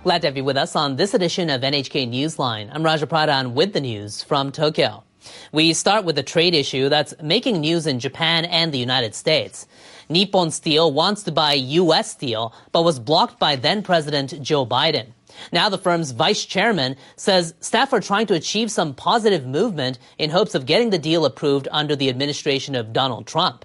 Glad to have you with us on this edition of NHK Newsline. I'm Raja Pradhan with the news from Tokyo. We start with a trade issue that's making news in Japan and the United States. Nippon Steel wants to buy U.S. steel, but was blocked by then-President Joe Biden. Now the firm's vice chairman says staff are trying to achieve some positive movement in hopes of getting the deal approved under the administration of Donald Trump.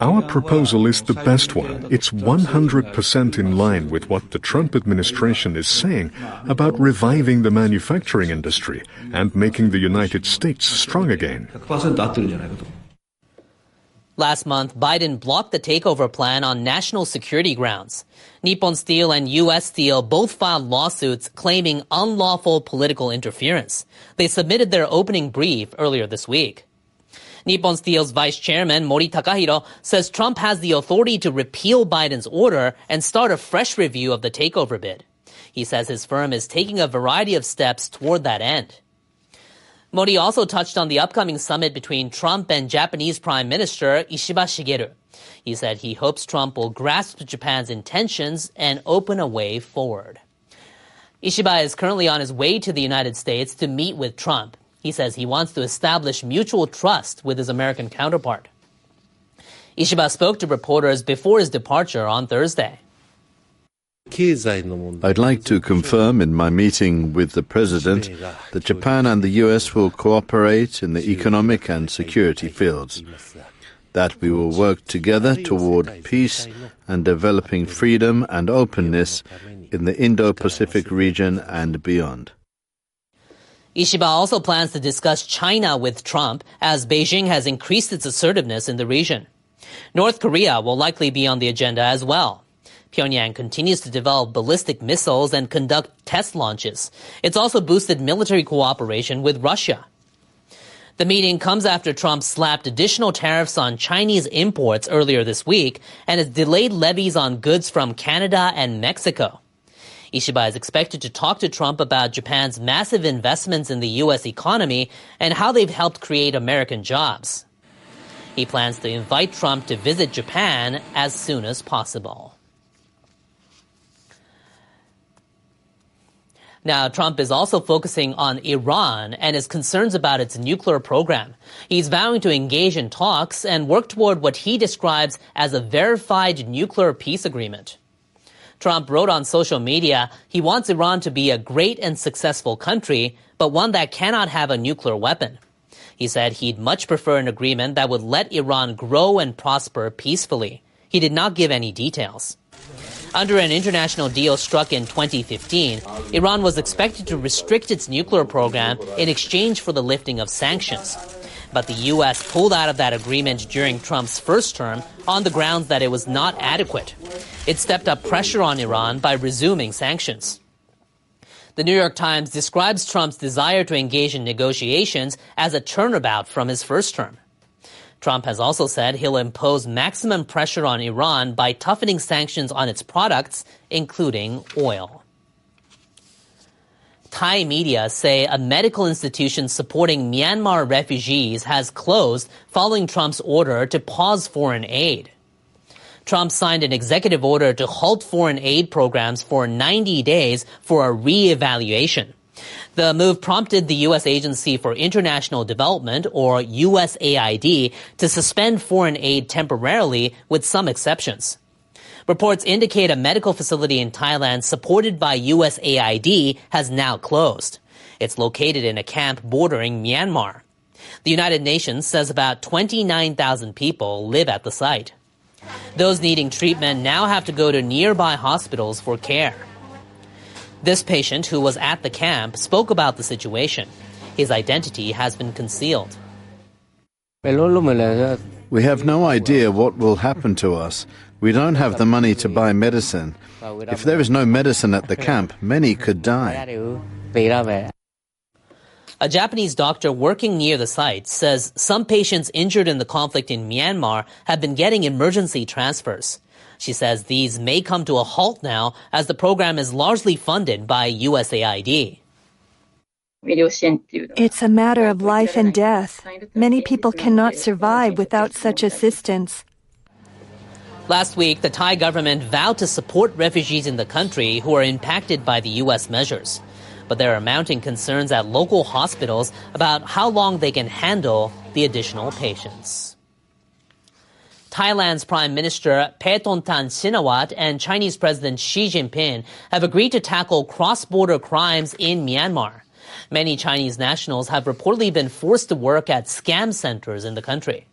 Our proposal is the best one. It's 100% in line with what the Trump administration is saying about reviving the manufacturing industry and making the United States strong again. Last month, Biden blocked the takeover plan on national security grounds. Nippon Steel and U.S. Steel both filed lawsuits claiming unlawful political interference. They submitted their opening brief earlier this week. Nippon Steel's vice chairman, Mori Takahiro, says Trump has the authority to repeal Biden's order and start a fresh review of the takeover bid. He says his firm is taking a variety of steps toward that end. Mori also touched on the upcoming summit between Trump and Japanese Prime Minister Ishiba Shigeru. He said he hopes Trump will grasp Japan's intentions and open a way forward. Ishiba is currently on his way to the United States to meet with Trump. He says he wants to establish mutual trust with his American counterpart. Ishiba spoke to reporters before his departure on Thursday. I'd like to confirm in my meeting with the President that Japan and the U.S. will cooperate in the economic and security fields, that we will work together toward peace and developing freedom and openness in the Indo-Pacific region and beyond. Ishiba also plans to discuss China with Trump as Beijing has increased its assertiveness in the region. North Korea will likely be on the agenda as well. Pyongyang continues to develop ballistic missiles and conduct test launches. It's also boosted military cooperation with Russia. The meeting comes after Trump slapped additional tariffs on Chinese imports earlier this week and has delayed levies on goods from Canada and Mexico. Ishiba is expected to talk to Trump about Japan's massive investments in the U.S. economy and how they've helped create American jobs. He plans to invite Trump to visit Japan as soon as possible. Now, Trump is also focusing on Iran and his concerns about its nuclear program. He's vowing to engage in talks and work toward what he describes as a verified nuclear peace agreement. Trump wrote on social media he wants Iran to be a great and successful country, but one that cannot have a nuclear weapon. He said he'd much prefer an agreement that would let Iran grow and prosper peacefully. He did not give any details. Under an international deal struck in 2015, Iran was expected to restrict its nuclear program in exchange for the lifting of sanctions. But the U.S. pulled out of that agreement during Trump's first term on the grounds that it was not adequate. It stepped up pressure on Iran by resuming sanctions. The New York Times describes Trump's desire to engage in negotiations as a turnabout from his first term. Trump has also said he'll impose maximum pressure on Iran by toughening sanctions on its products, including oil. Thai media say a medical institution supporting Myanmar refugees has closed following Trump's order to pause foreign aid. Trump signed an executive order to halt foreign aid programs for 90 days for a re-evaluation. The move prompted the U.S. Agency for International Development, or USAID, to suspend foreign aid temporarily with some exceptions. Reports indicate a medical facility in Thailand supported by USAID has now closed. It's located in a camp bordering Myanmar. The United Nations says about 29,000 people live at the site. Those needing treatment now have to go to nearby hospitals for care. This patient, who was at the camp, spoke about the situation. His identity has been concealed. We have no idea what will happen to us. We don't have the money to buy medicine. If there is no medicine at the camp, many could die. A Japanese doctor working near the site says some patients injured in the conflict in Myanmar have been getting emergency transfers. She says these may come to a halt now as the program is largely funded by USAID. It's a matter of life and death. Many people cannot survive without such assistance. Last week, the Thai government vowed to support refugees in the country who are impacted by the U.S. measures. But there are mounting concerns at local hospitals about how long they can handle the additional patients. Thailand's Prime Minister Paetongtarn Shinawatra and Chinese President Xi Jinping have agreed to tackle cross-border crimes in Myanmar. Many Chinese nationals have reportedly been forced to work at scam centers in the country.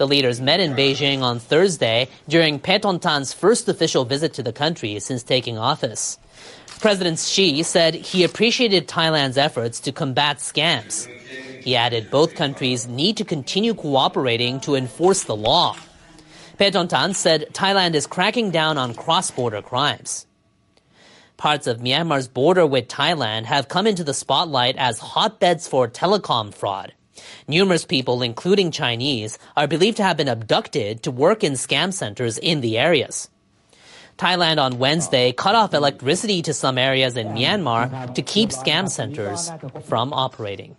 The leaders met in Beijing on Thursday during Paetongtarn's first official visit to the country since taking office. President Xi said he appreciated Thailand's efforts to combat scams. He added both countries need to continue cooperating to enforce the law. Paetongtarn said Thailand is cracking down on cross-border crimes. Parts of Myanmar's border with Thailand have come into the spotlight as hotbeds for telecom fraud. Numerous people, including Chinese, are believed to have been abducted to work in scam centers in the areas. Thailand on Wednesday cut off electricity to some areas in Myanmar to keep scam centers from operating.